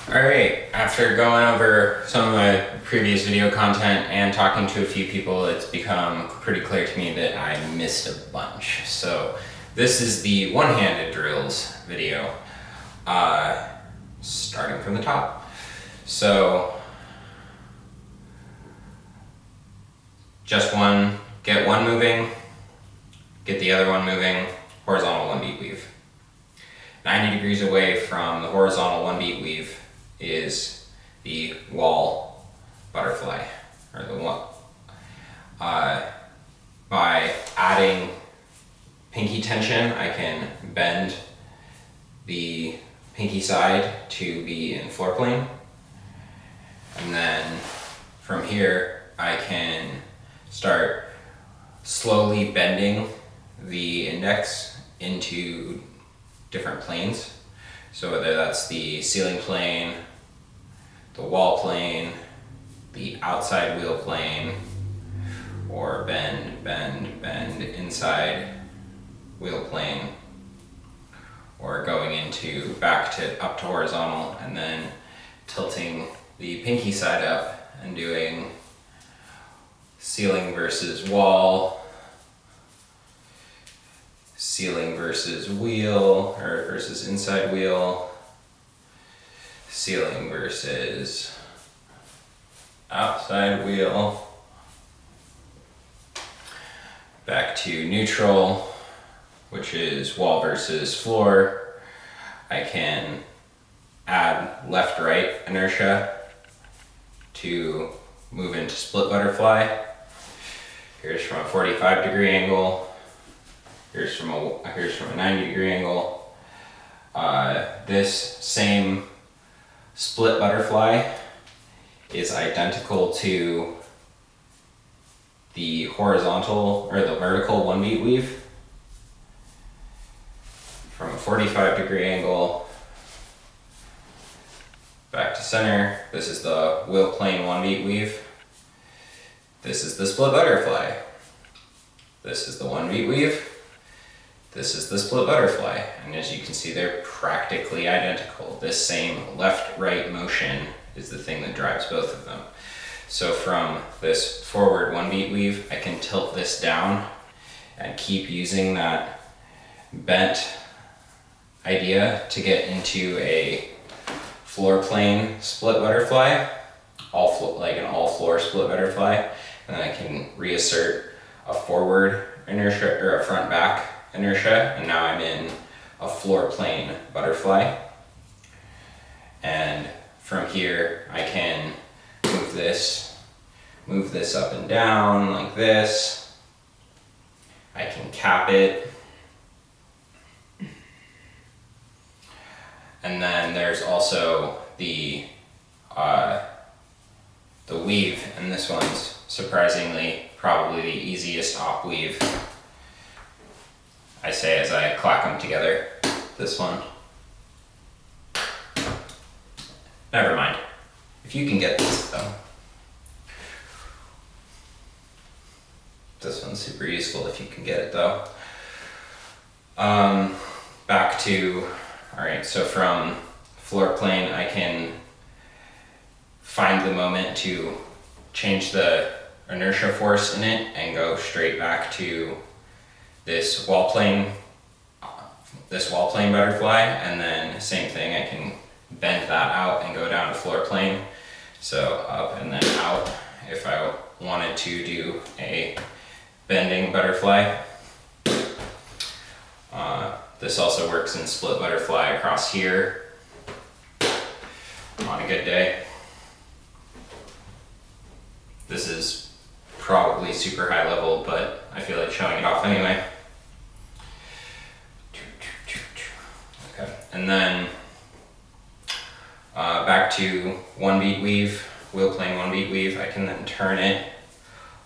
Alright, after going over some of my previous video content and talking to a few people, it's become pretty clear to me that I missed a bunch. So this is the one-handed drills video, starting from the top. So just get one moving, get the other one moving, horizontal one beat weave. 90 degrees away from the horizontal one beat weave is the wall butterfly, or the one. By adding pinky tension, I can bend the pinky side to be in floor plane, and then from here I can start slowly bending the index into different planes. So whether that's the ceiling plane, the wall plane, the outside wheel plane, or bend inside wheel plane, or going into up to horizontal and then tilting the pinky side up and doing ceiling versus wall, ceiling versus wheel, or versus inside wheel, ceiling versus outside wheel, back to neutral, which is wall versus floor. I can add left-right inertia to move into split butterfly. Here's from a 45-degree angle. Here's from a 90-degree angle. This same split butterfly is identical to the horizontal or the vertical one beat weave. From a 45-degree angle back to center. This is the wheel plane one beat weave. This is the split butterfly. This is the one beat weave. This is the split butterfly, and as you can see, they're practically identical. This same left-right motion is the thing that drives both of them. So from this forward one beat weave, I can tilt this down and keep using that bent idea to get into a floor plane split butterfly, like an all floor split butterfly, and then I can reassert a forward inertia or a front back inertia, and now I'm in a floor plane butterfly. And from here I can move this up and down like this. I can cap it, and then there's also the weave, and this one's surprisingly probably the easiest op weave, I say as I clack them together. This one. Never mind. If you can get this though. This one's super useful if you can get it though. Back to, alright, so from floor plane I can find the moment to change the inertia force in it and go straight back to this wall plane butterfly, and then same thing, I can bend that out and go down to floor plane. So up and then out if I wanted to do a bending butterfly. This also works in split butterfly across here on a good day. This is probably super high level, but I feel like showing it off anyway. Okay, and then back to one beat weave, wheel plane one beat weave. I can then turn it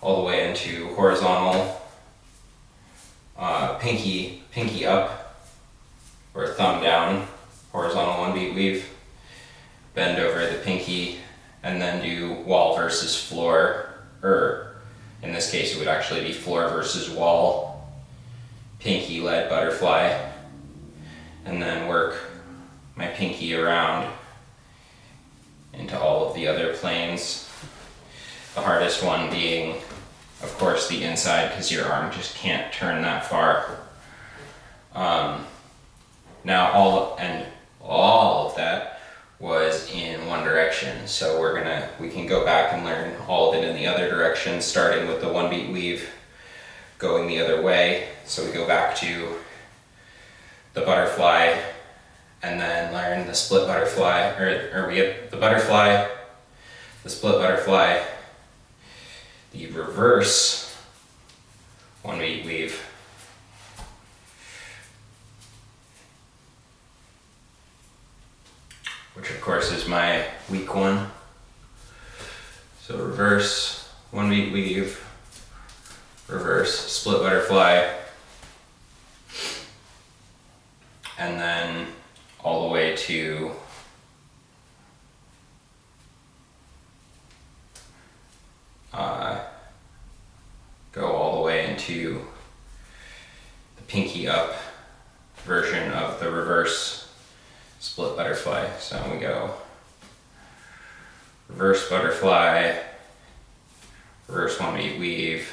all the way into horizontal, pinky up or thumb down, horizontal one beat weave, bend over the pinky, and then do wall versus floor, or in this case it would actually be floor versus wall, pinky led butterfly, and then work my pinky around hardest one being, of course, the inside, because your arm just can't turn that far. Now all of that was in one direction, so we can go back and learn all of it in the other direction, starting with the one beat weave, going the other way. So we go back to the butterfly, and then learn the split butterfly, or we get the butterfly, the split butterfly, the reverse one beat weave, which of course is my weak one. So reverse one beat weave, reverse split butterfly, and then all the way to go all the way into the pinky up version of the reverse split butterfly. So we go reverse butterfly, reverse one beat weave,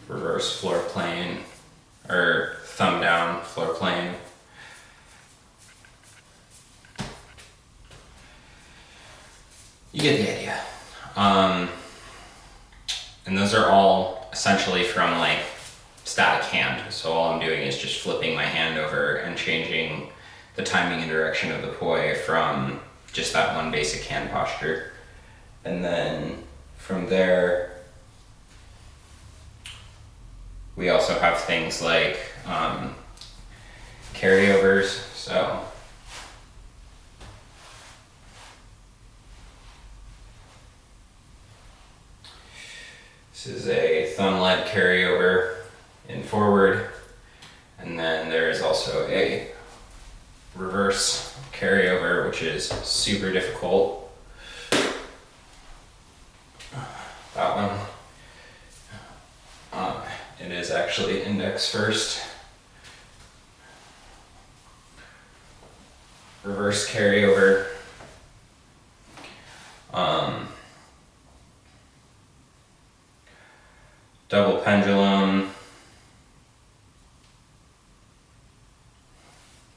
reverse floor plane, or thumb down floor plane, you get the idea. And those are all essentially from like static hand. So all I'm doing is just flipping my hand over and changing the timing and direction of the poi from just that one basic hand posture. And then from there, we also have things like carryovers. So this is a thumb-led carryover in forward, and then there is also a reverse carryover, which is super difficult. That one. It is actually index first. Reverse carryover. Double pendulum.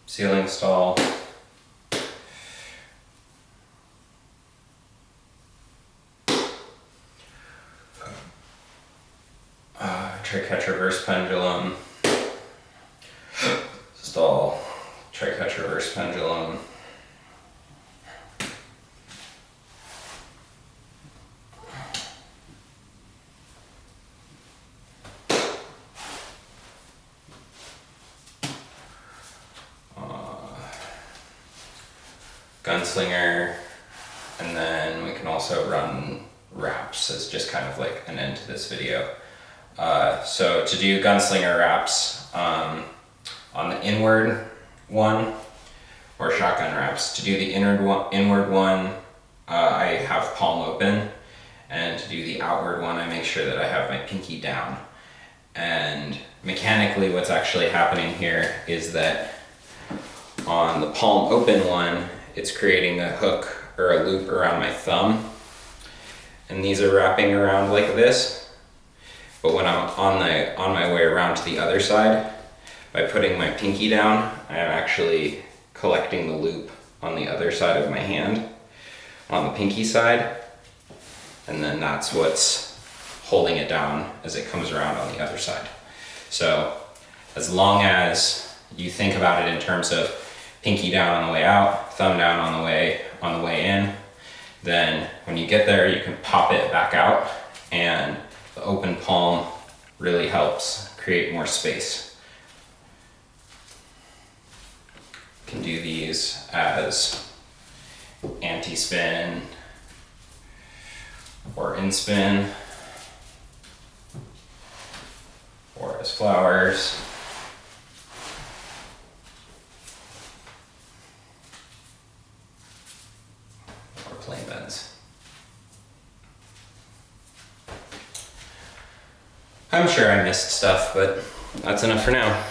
Ceiling stall. Try catch reverse pendulum. Stall. Try catch reverse pendulum. Gunslinger, and then we can also run wraps as just kind of like an end to this video. So to do gunslinger wraps on the inward one, or shotgun wraps, to do the inward one, I have palm open, and to do the outward one, I make sure that I have my pinky down. And mechanically what's actually happening here is that on the palm open one, it's creating a hook or a loop around my thumb, and these are wrapping around like this. But when I'm on my way around to the other side, by putting my pinky down, I am actually collecting the loop on the other side of my hand, on the pinky side, and then that's what's holding it down as it comes around on the other side. So as long as you think about it in terms of pinky down on the way out, thumb down on the way in, then when you get there, you can pop it back out, and the open palm really helps create more space. You can do these as anti-spin or in-spin, or as flowers. Or plain bends. I'm sure I missed stuff, but that's enough for now.